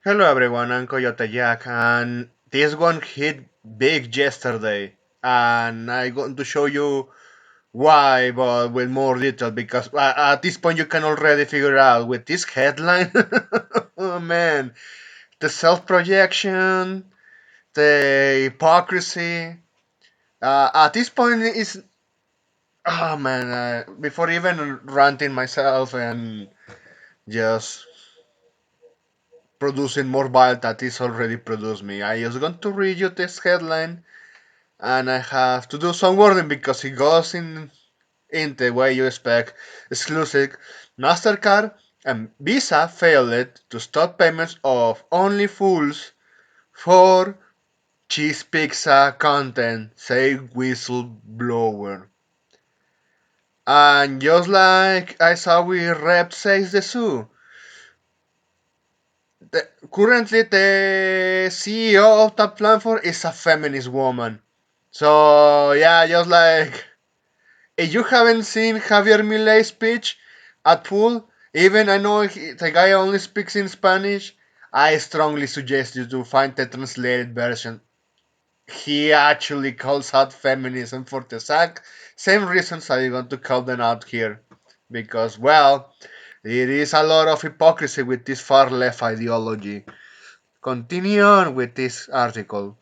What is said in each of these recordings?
Hello everyone, I'm Coyote Jack, and this one hit big yesterday, and I'm going to show you why, but with more detail, because at this point you can already figure out with this headline. Oh man, the self-projection, the hypocrisy. At this point, is oh man, before even ranting myself and just producing more bile that is already produced me, I just going to read you this headline and I have to do some wording because it goes in the way you expect. Exclusive Mastercard and Visa failed to stop payments of only fools for cheese pizza content, say whistleblower. And just like I saw with Rep says the Zoo, currently the CEO of that platform is a feminist woman. So yeah, just like if you haven't seen Javier Milei's speech at full, even I know the guy only speaks in Spanish, I strongly suggest you to find the translated version. He actually calls out feminism for the same reasons I'm going to call them out here. Because, well, it is a lot of hypocrisy with this far left ideology. Continue on with this article.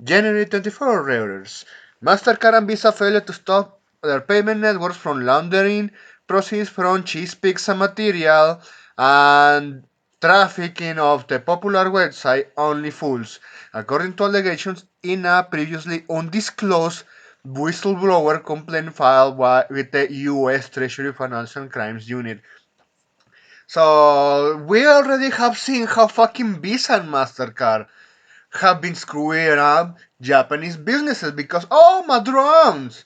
January 24 Reuters. MasterCard and Visa failed to stop their payment networks from laundering proceeds from cheese pizza material and trafficking of the popular website Only Fools, according to allegations in a previously undisclosed whistleblower complaint filed with the U.S. Treasury Financial Crimes Unit. So we already have seen how fucking Visa and MasterCard have been screwing up Japanese businesses because oh my drones,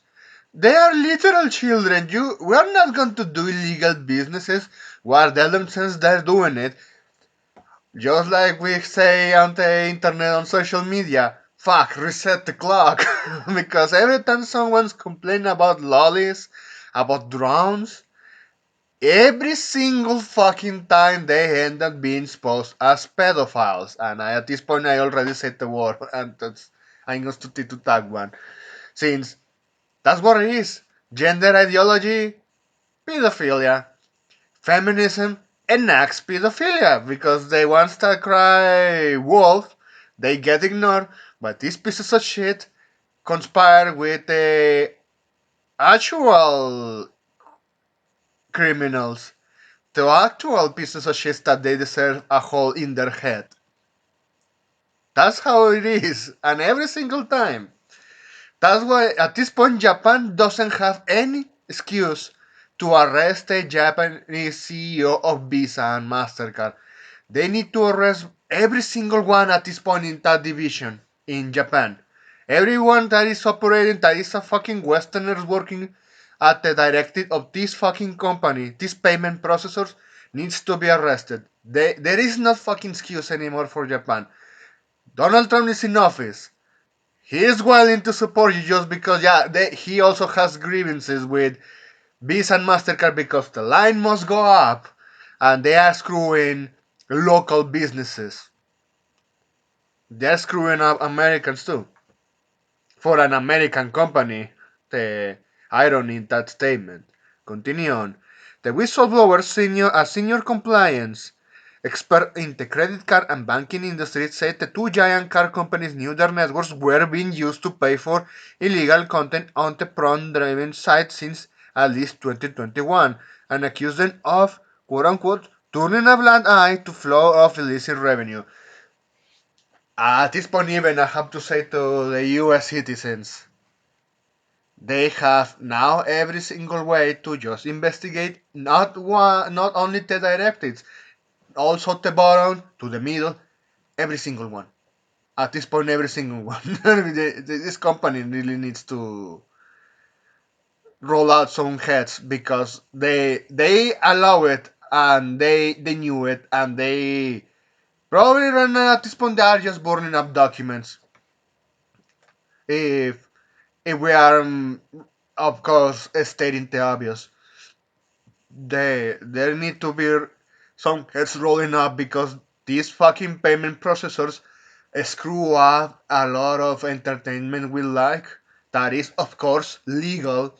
they are literal children. We are not going to do illegal businesses while they themselves they're doing it. Just like we say on the internet on social media, fuck, reset the clock. Because every time someone's complaining about lollies, about drones, every single fucking time they end up being exposed as pedophiles. And at this point, I already said the word, and I'm going to stick to that one. Since that's what it is gender ideology, pedophilia, feminism enacts pedophilia because they once to cry wolf, they get ignored, but these pieces of shit conspire with the actual criminals, the actual pieces of shit that they deserve a hole in their head. That's how it is, and every single time. That's why at this point Japan doesn't have any excuse to arrest the Japanese CEO of Visa and MasterCard. They need to arrest every single one at this point in that division in Japan. Everyone that is operating, that is a fucking Westerners working at the directive of this fucking company, these payment processors, needs to be arrested. There is no fucking excuse anymore for Japan. Donald Trump is in office. He is willing to support you just because, yeah, he also has grievances with Visa and MasterCard because the line must go up and they are screwing local businesses. They're screwing up Americans too. For an American company, the irony in that statement. Continue on. The whistleblower, a senior compliance expert in the credit card and banking industry, said the two giant car companies knew their networks were being used to pay for illegal content on the prawn-driven site since at least 2021 and accused them of, quote unquote, turning a blind eye to flow of illicit revenue. At this point, even I have to say to the US citizens, they have now every single way to just investigate not only the directives, also the bottom to the middle, every single one. At this point, every single one. This company really needs to roll out some heads because they allow it and they knew it and they probably right now at this point they are just burning up documents. If we are of course stating the obvious, there need to be some heads rolling up because these fucking payment processors screw up a lot of entertainment we like. That is, of course, legal.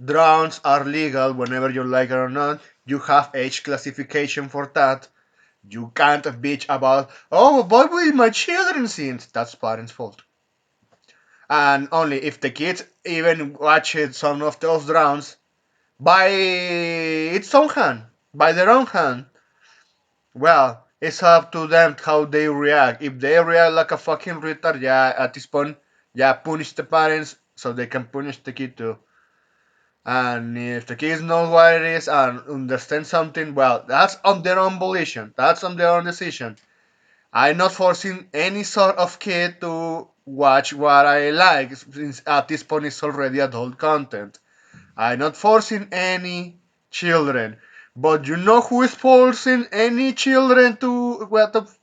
Drones are legal whenever you like it or not. You have age classification for that. You can't bitch about, oh, what will my children see? That's parents' fault. And only if the kids even watch some of those drones by its own hand, by their own hand, well, it's up to them how they react. If they react like a fucking retard, yeah, at this point, yeah, punish the parents so they can punish the kid too. And if the kids know what it is and understand something, well, that's on their own volition. That's on their own decision. I'm not forcing any sort of kid to watch what I like, since at this point it's already adult content. I'm not forcing any children. But you know who is forcing any children to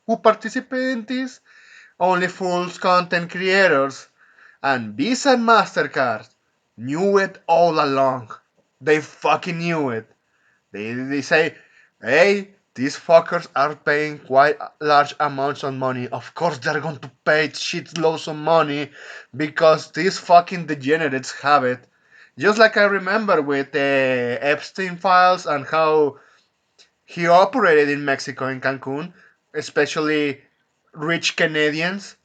who participate in this? Only fools content creators. And Visa and MasterCard knew it all along. They fucking knew it. They say, hey, these fuckers are paying quite large amounts of money. Of course they're going to pay shitloads of money because these fucking degenerates have it. Just like I remember with the Epstein files and how he operated in Mexico, in Cancun, especially rich Canadians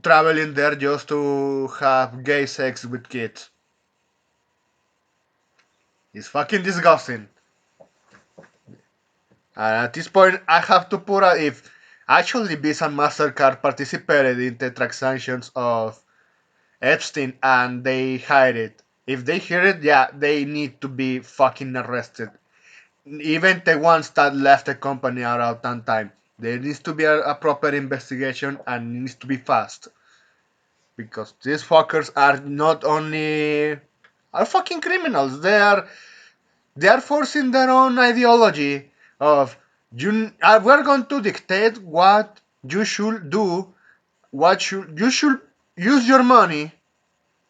traveling there just to have gay sex with kids. It's fucking disgusting. And at this point, I have to put out if actually Visa and MasterCard participated in the transactions of Epstein and they hide it. If they hear it, yeah, they need to be fucking arrested. Even the ones that left the company around that time. There needs to be a proper investigation and it needs to be fast. Because these fuckers are not only are fucking criminals. They are forcing their own ideology of we're going to dictate what you should do, what should you should use your money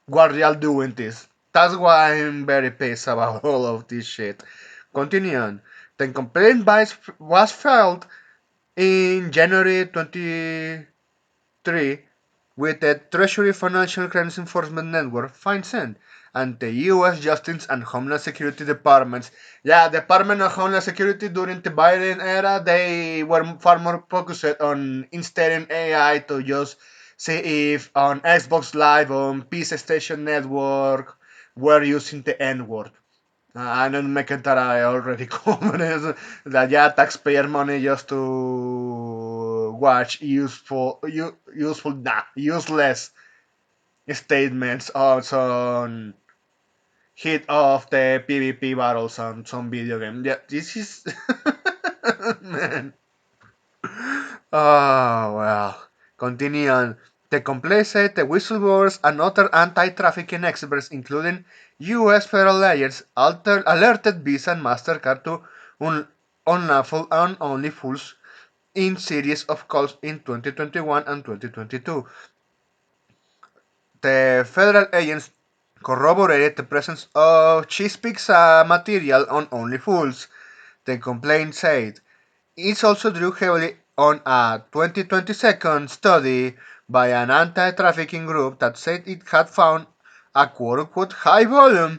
while you're doing this. That's why I'm very pissed about all of this shit. Continue on. The complaint was filed in January 23 with the Treasury Financial Crimes Enforcement Network, FineSend, and the U.S. Justice and Homeland Security Departments. Yeah, Department of Homeland Security during the Biden era, they were far more focused on installing AI to just see if on Xbox Live, on PC Station Network, were using the N-word. Ano me I already covered that yeah, taxpayer money just to watch useless statements on some hit of the PvP battles on some video game. Yeah, this is man. Oh well. Continue on. The complaint said the whistleblowers and other anti-trafficking experts, including U.S. federal agents, alerted Visa and MasterCard to unlawful and only fools in series of calls in 2021 and 2022. The federal agents corroborated the presence of cheese pizza material on Only Fools. The complaint said it also drew heavily on a 2022 study by an anti-trafficking group that said it had found a quote-unquote high volume.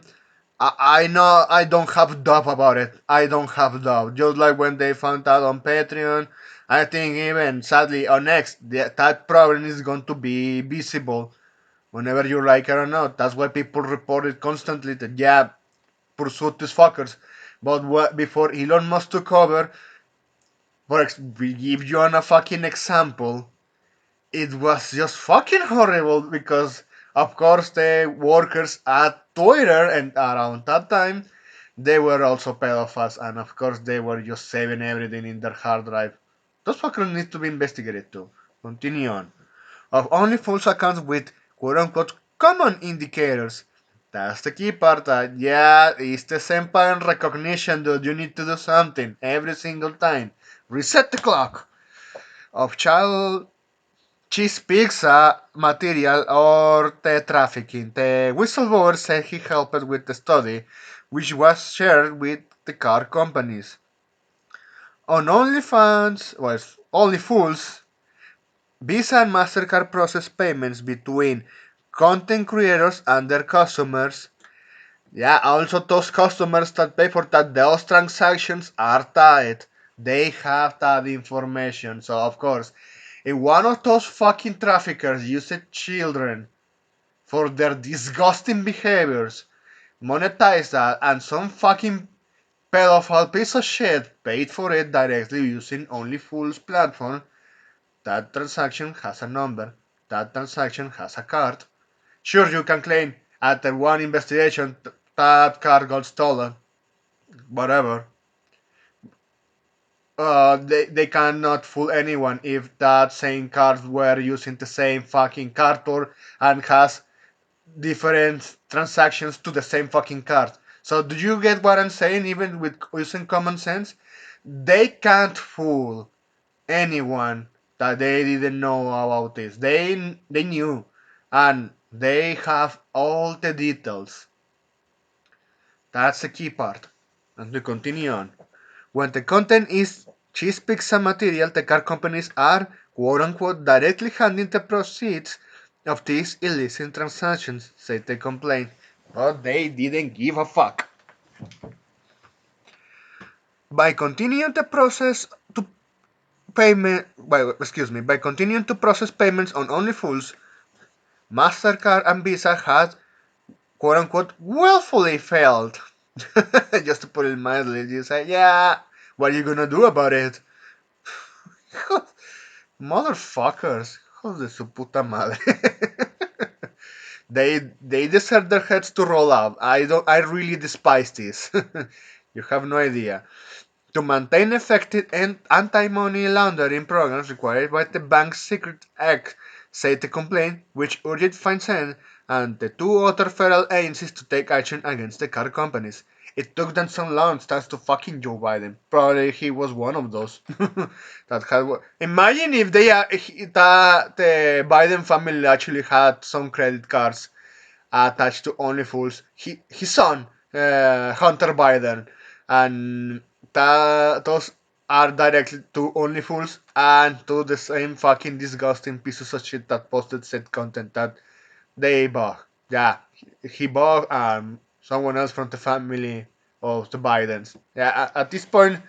I know I don't have doubt about it. I don't have doubt. Just like when they found out on Patreon, I think even sadly on X, that problem is going to be visible whenever you like it or not. That's why people report it constantly that yeah, pursue these fuckers. But before Elon Musk took over, we give you a fucking example. It was just fucking horrible because, of course, the workers at Twitter and around that time, they were also pedophiles, and of course, they were just saving everything in their hard drive. Those fuckers need to be investigated too. Continue on. Of only false accounts with quote unquote common indicators. That's the key part. Yeah, it's the same pattern recognition, dude. You need to do something every single time. Reset the clock of child cheese pizza material or the trafficking. The whistleblower said he helped with the study, which was shared with the car companies. On OnlyFans, well, Only Fools, Visa and MasterCard process payments between content creators and their customers. Yeah, also those customers that pay for that, those transactions are tied. They have that information. So, of course, if one of those fucking traffickers used children for their disgusting behaviors, monetize that, and some fucking pedophile piece of shit paid for it directly using OnlyFools platform, that transaction has a number, that transaction has a card. Sure, you can claim after one investigation that card got stolen, whatever. They cannot fool anyone if that same card were using the same fucking card or and has different transactions to the same fucking card. So do you get what I'm saying? Even with using common sense, they can't fool anyone that they didn't know about this. They knew, and they have all the details. That's the key part. And to continue on, when the content is cheese pizza material, the car companies are quote unquote directly handling the proceeds of these illicit transactions, said the complaint. But they didn't give a fuck. By continuing the process to by continuing to process payments on OnlyFools, Mastercard and Visa had quote unquote willfully failed. Just to put it mildly, you say, yeah, what are you gonna do about it? Motherfuckers, hijos de su puta madre. they deserve their heads to roll out. I really despise this. You have no idea. To maintain effective anti-money laundering programs required by the Bank's Secret Act, said the complaint, which urged FinCEN and the two other federal agencies to take action against the car companies. It took them some long thanks to fucking Joe Biden. Probably he was one of those that had. Imagine if the Biden family actually had some credit cards attached to OnlyFools. His son, Hunter Biden, and those are directly to OnlyFools and to the same fucking disgusting pieces of shit that posted said content that they bought. Yeah, he bought someone else from the family of the Bidens. Yeah, at this point,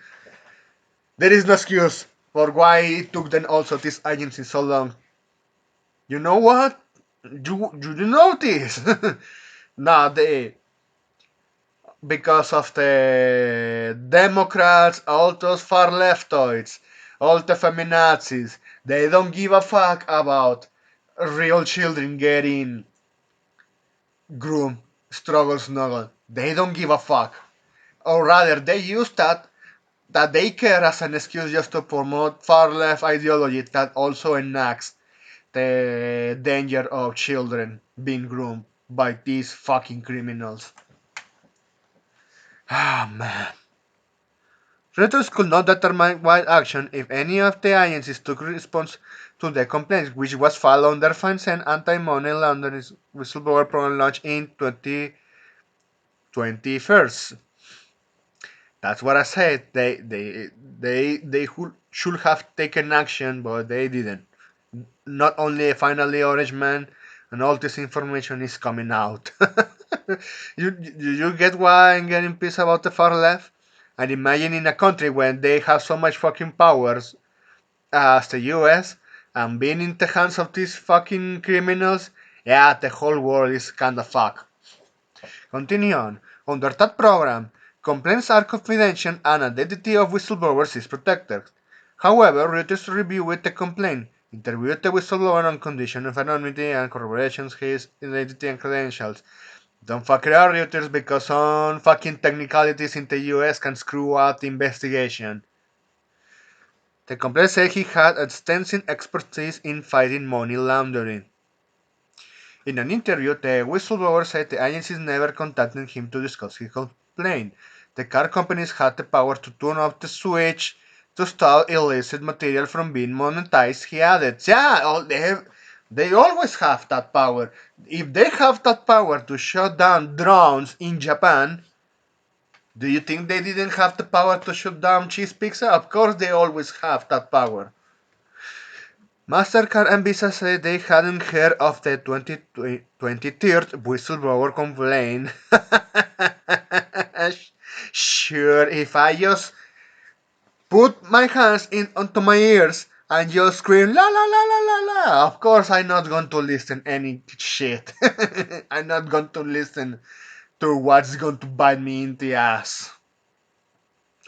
there is no excuse for why it took them also this agency so long. You know what? You notice? Nah, they because of the Democrats, all those far leftoids, all the feminazis. They don't give a fuck about real children getting groomed, struggle, snuggle. They don't give a fuck. Or rather, they use that they care as an excuse just to promote far left ideology that also enacts the danger of children being groomed by these fucking criminals. Ah, man. Reuters could not determine what action, if any, of the agencies took in response to the complaint, which was filed under FinCEN anti-money laundering whistleblower program launched in 2021. That's what I said. They should have taken action, but they didn't. Not only finally Orange Man, and all this information is coming out. You get why I'm getting pissed about the far left? And imagine in a country when they have so much fucking powers as the US and being in the hands of these fucking criminals, yeah, the whole world is kinda fucked. Continue on. Under that program, complaints are confidential and identity of whistleblowers is protected. However, Reuters reviewed the complaint, interviewed the whistleblower on condition of anonymity and corroborations his identity and credentials. Don't fuck around, Reuters, because some fucking technicalities in the US can screw up the investigation. The complaint said he had extensive expertise in fighting money laundering. In an interview, the whistleblower said the agencies never contacted him to discuss his complaint. The car companies had the power to turn off the switch to stop illicit material from being monetized, he added. Yeah, they always have that power. If they have that power to shut down drones in Japan, Do you think they didn't have the power to shut down Cheese Pizza? Of course they always have that power. MasterCard and Visa said they hadn't heard of the 23rd whistleblower complaint. Sure, if I just put my hands in onto my ears and just scream la la la la la la, of course I'm not going to listen any shit. I'm not going to listen to what's going to bite me in the ass.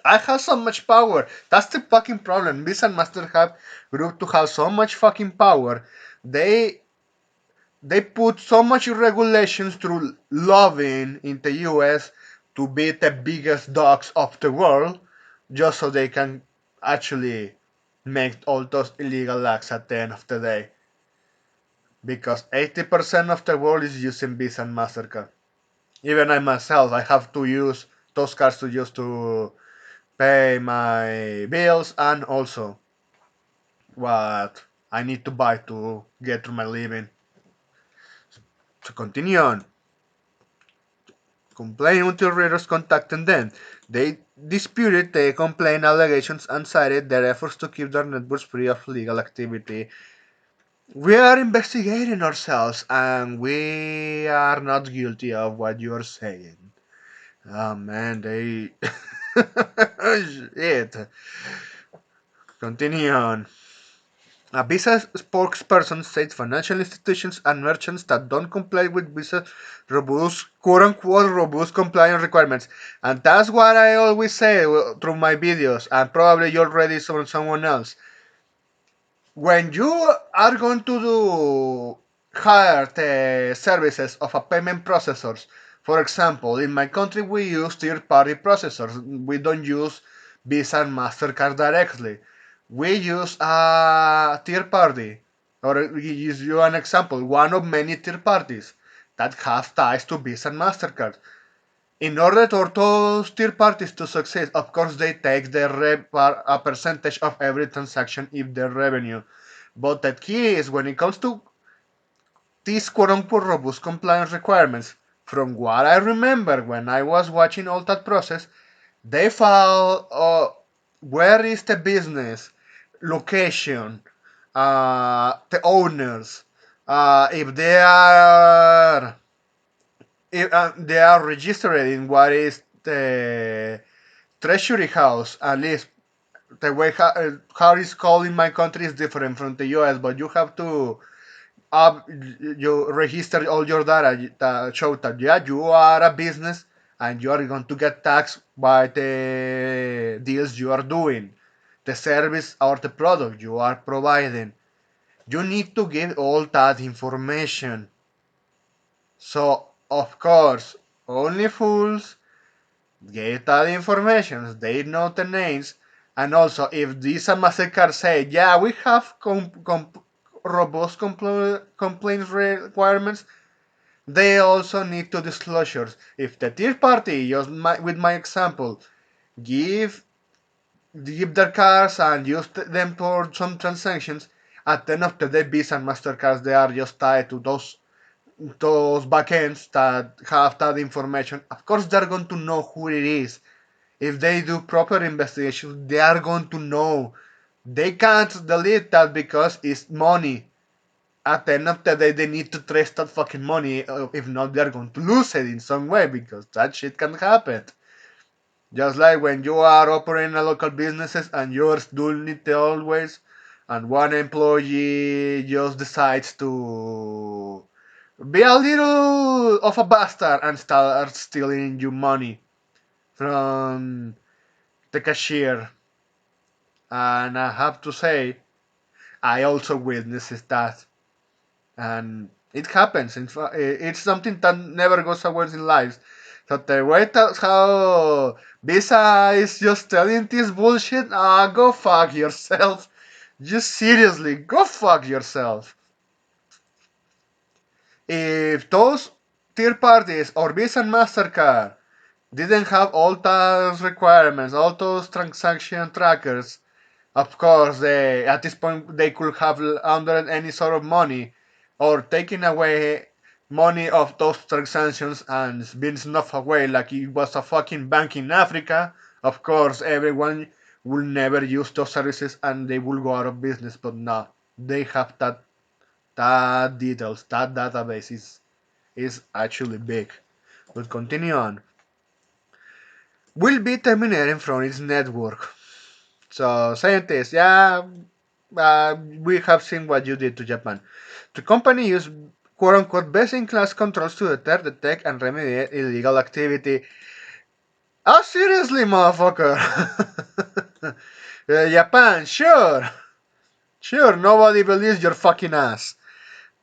I have so much power. That's the fucking problem. Visa and Master have grew to have so much fucking power. They they put so much regulations through lobbying in the US to be the biggest dogs of the world, just so they can actually make all those illegal acts at the end of the day. Because 80% of the world is using Visa and MasterCard. Even I myself, I have to use those cards to use to pay my bills and also what I need to buy to get through my living. To continue on, complaint until readers contacted them. They disputed the complaint allegations and cited their efforts to keep their networks free of legal activity. We are investigating ourselves and we are not guilty of what you are saying. Oh man, they. Shit. Continue on. A Visa spokesperson said financial institutions and merchants that don't comply with Visa's robust, quote unquote, robust compliance requirements. And that's what I always say through my videos, and probably you already saw someone else. When you are going to hire the services of a payment processors, for example, in my country we use third-party processors. We don't use Visa and Mastercard directly. We use a third party, or use you an example, one of many third parties that have ties to Visa and Mastercard. In order for those third parties to succeed, of course they take a percentage of every transaction if their revenue. But the key is when it comes to these quote unquote robust compliance requirements, from what I remember when I was watching all that process, they found where is the business, location, the owners, if they are registered in what is the treasury house, at least the way how it's called in my country is different from the US, but you have to you register all your data that show that yeah you are a business and you are going to get taxed by the deals you are doing, the service or the product you are providing. You need to give all that information. So of course only fools get that information. They know the names. And also, if Visa Mastercard say, yeah, we have robust complaints requirements, they also need to disclosures. If the third party, just with my example, give their cards and use them for some transactions, at the end of the day, Visa and Mastercards they are just tied to those backends that have that information. Of course, they're going to know who it is. If they do proper investigation, they are going to know. They can't delete that because it's money. At the end of the day, they need to trace that fucking money. If not, they're going to lose it in some way because that shit can happen. Just like when you are operating a local businesses and you're doing it always, and one employee just decides to be a little of a bastard and start stealing you money from the cashier. And I have to say, I also witnessed that, and it happens. It's something that never goes away in life. So the way that how Visa is just telling this bullshit, go fuck yourself. Just seriously, go fuck yourself. If those third parties or Visa and Mastercard didn't have all those requirements, all those transaction trackers, of course, at this point they could have laundered any sort of money or taken away money of those transactions and being snuffed away like it was a fucking bank in Africa, of course everyone will never use those services and they will go out of business. But no, they have that details, that database is actually big. But continue on. Will be terminating from its network. So scientists, yeah, we have seen what you did to Japan. The company used quote unquote best in class controls to detect and remediate illegal activity. Oh, seriously, motherfucker! Japan, sure! Sure, nobody believes your fucking ass.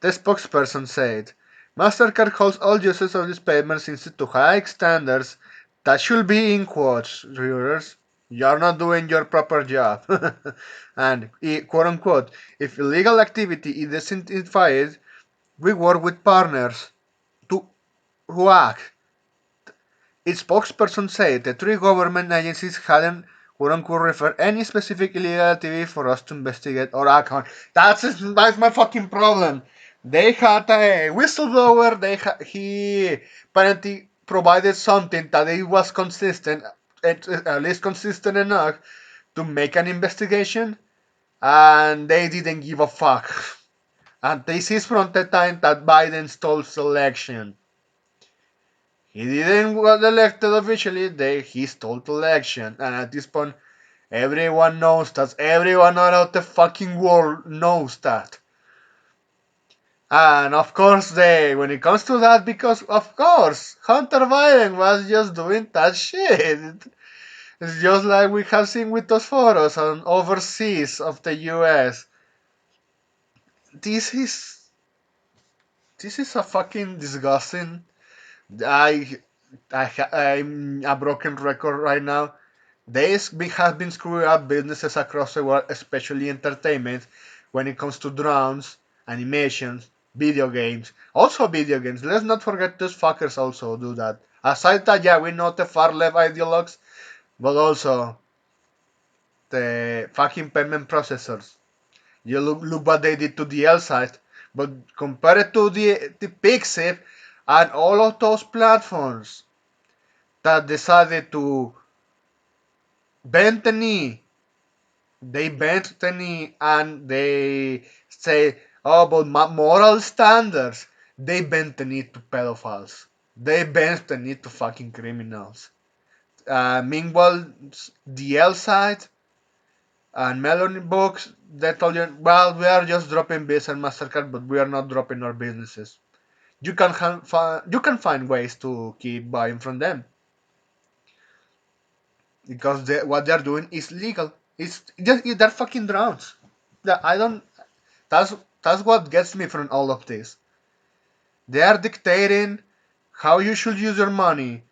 The spokesperson said, MasterCard holds all users of this payment system to high standards that should be in quotes, readers. You're not doing your proper job. And, quote unquote, if illegal activity is identified, we work with partners to who act. Its spokesperson said the three government agencies hadn't quote unquote referred any specific illegal activity for us to investigate or act on. That's my fucking problem. They had a whistleblower. He apparently provided something that it was consistent, at least consistent enough to make an investigation, and they didn't give a fuck. And this is from the time that Biden stole election. He didn't get elected officially, he stole the election. And at this point, everyone knows that. Everyone around the fucking world knows that. And of course, when it comes to that, because of course, Hunter Biden was just doing that shit. It's just like we have seen with those photos on overseas of the US. This is this is a fucking disgusting. I I'm a broken record right now. Have been screwing up businesses across the world, especially entertainment, when it comes to drones, animations, video games. Also video games. Let's not forget those fuckers also do that. Aside that, yeah, we know the far left ideologues, but also the fucking payment processors. You look what they did to the L side, but compare it to the Pixip and all of those platforms that decided to bend the knee. They bent the knee and they say, oh, but moral standards. They bent the knee to pedophiles. They bent the knee to fucking criminals. Meanwhile, the L side and Melanie Books, they told you, well, we are just dropping Visa and MasterCard, but we are not dropping our businesses. You can find ways to keep buying from them because what they're doing is legal. They're fucking drones. I don't. That's that's what gets me from all of this. They are dictating how you should use your money,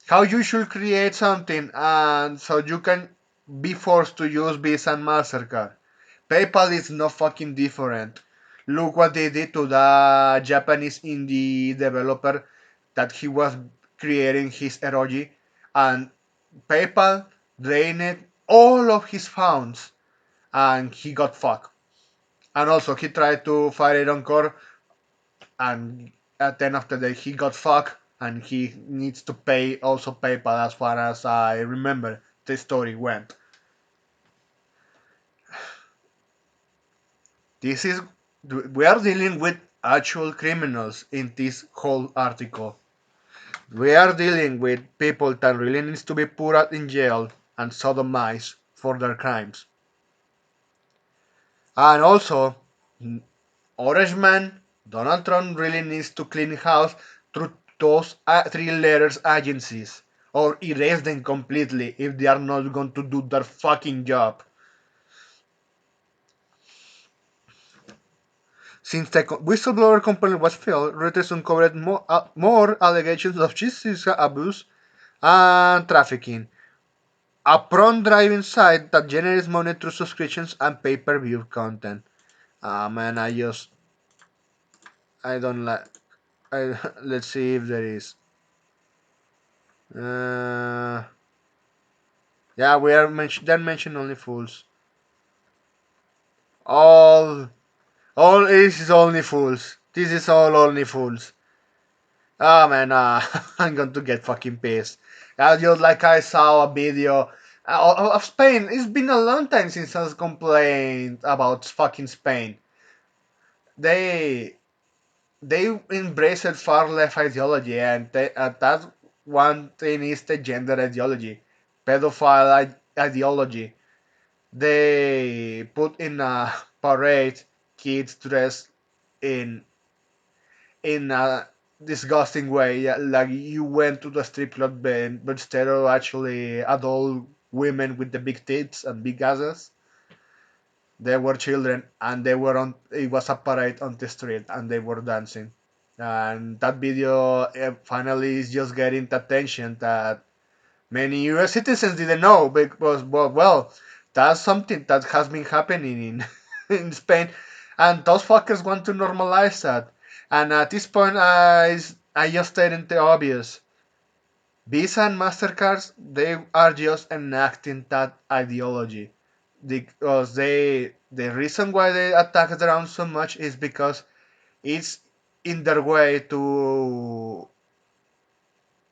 how you should create something, and so you can be forced to use Visa and Mastercard. PayPal is no fucking different. Look what they did to the Japanese indie developer that he was creating his eroji, and PayPal drained all of his funds, and he got fucked. And also, he tried to fire it on core, and at the end of the day, he got fucked, and he needs to pay also PayPal, as far as I remember the story went. This is we are dealing with actual criminals in this whole article. We are dealing with people that really needs to be put out in jail and sodomized for their crimes. And also, Orange Man, Donald Trump really needs to clean house through those three letters agencies or erase them completely if they are not going to do their fucking job. Since the whistleblower complaint was filed, Reuters uncovered more allegations of justice abuse and trafficking. A prawn driving site that generates money through subscriptions and pay-per-view content. Ah man, I don't like. Let's see if there is. Uh, yeah, we are They're mentioned only fools. All, all this is only fools. This is all only fools. Oh man, I'm going to get fucking pissed. Just like I saw a video of Spain. It's been a long time since I complained about fucking Spain. They they embraced far left ideology, and that one thing is the gender ideology, pedophile ideology. They put in a parade kids dressed in a disgusting way. Yeah, like you went to the strip club, but instead of actually adult women with the big tits and big asses, they were children, and they were on. It was a parade on the street, and they were dancing. And that video finally is just getting the attention that many U.S. citizens didn't know because, well, that's something that has been happening in in Spain, and those fuckers want to normalize that. And at this point, I just stated the obvious. Visa and Mastercards, they are just enacting that ideology because the reason why they attack around so much is because it's in their way to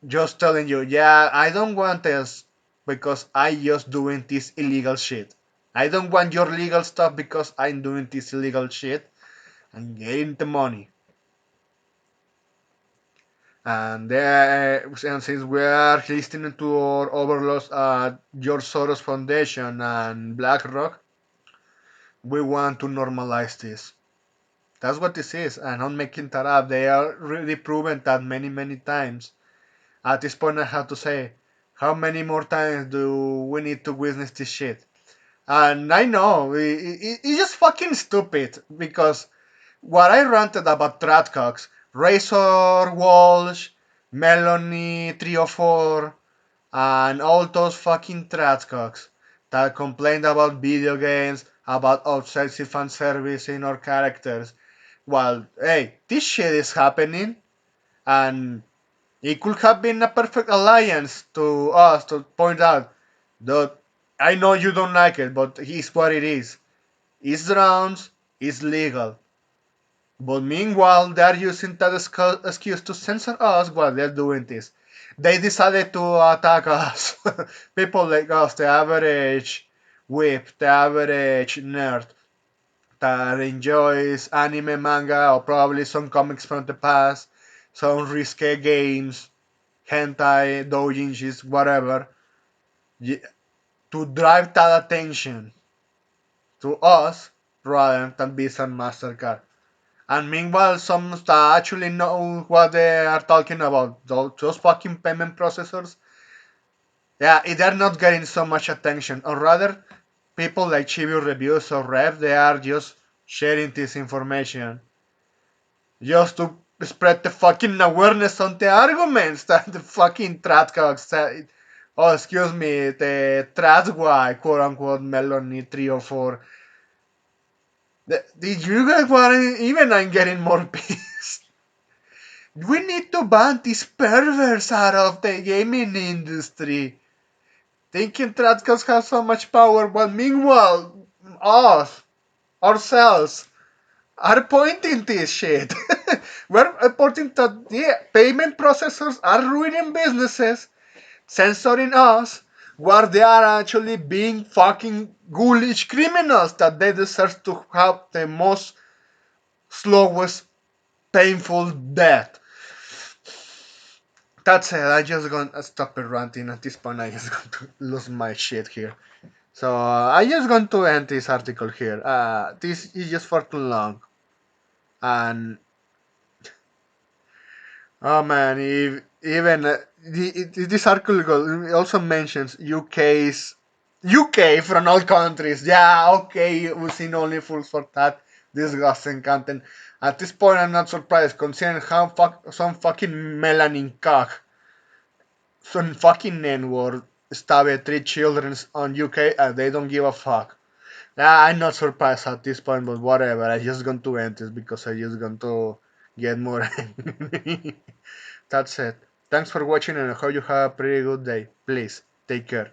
just telling you, yeah, I don't want this because I just doing this illegal shit. I don't want your legal stuff because I'm doing this illegal shit and getting the money. And since we are listening to our overlords at George Soros Foundation and BlackRock, we want to normalize this. That's what this is. And I'm making that up. They are really proven that many, many times. At this point, I have to say, how many more times do we need to witness this shit? And I know it's just fucking stupid because what I ranted about Tradcocks, Razor, Walsh, Melanie 304, and all those fucking Tradcocks that complained about video games, about obsessive fan service in our characters. Well, hey, this shit is happening, and it could have been a perfect alliance to us to point out that I know you don't like it, but here's what it is. It's rounds, it's legal. But meanwhile, they're using that excuse to censor us while they're doing this. They decided to attack us. People like us, the average whip, the average nerd that enjoys anime, manga, or probably some comics from the past, some risque games, hentai, doujinshis, whatever, to drive that attention to us rather than Visa and MasterCard. And meanwhile, some that actually know what they are talking about, those fucking payment processors, yeah, they're not getting so much attention. Or rather, people like Chibi Reviews or Rev, they are just sharing this information just to spread the fucking awareness on the arguments that the fucking Tradcocks said. Oh, excuse me, the Tradguy, quote unquote, Melanie 304. Did you guys want even I'm getting more pissed. We need to ban these perverts out of the gaming industry. Thinking Tradcocks have so much power, while meanwhile, us, ourselves, are pointing this shit. We're pointing that yeah, payment processors are ruining businesses, censoring us, where they are actually being fucking ghoulish criminals that they deserve to have the most slowest, painful death. That's it. I just gonna stop it ranting. At this point, I just going to lose my shit here. So I just going to end this article here. This is just for too long, and oh man, if, even this article also mentions UK from all countries. Yeah, okay, we've seen only fools for that disgusting content. At this point, I'm not surprised considering how some fucking melanin cock, some fucking N-word stabbed 3 children on UK and they don't give a fuck. I'm not surprised at this point, but whatever. I just going to end this because I just going to get more angry. That's it. Thanks for watching and I hope you have a pretty good day. Please, take care.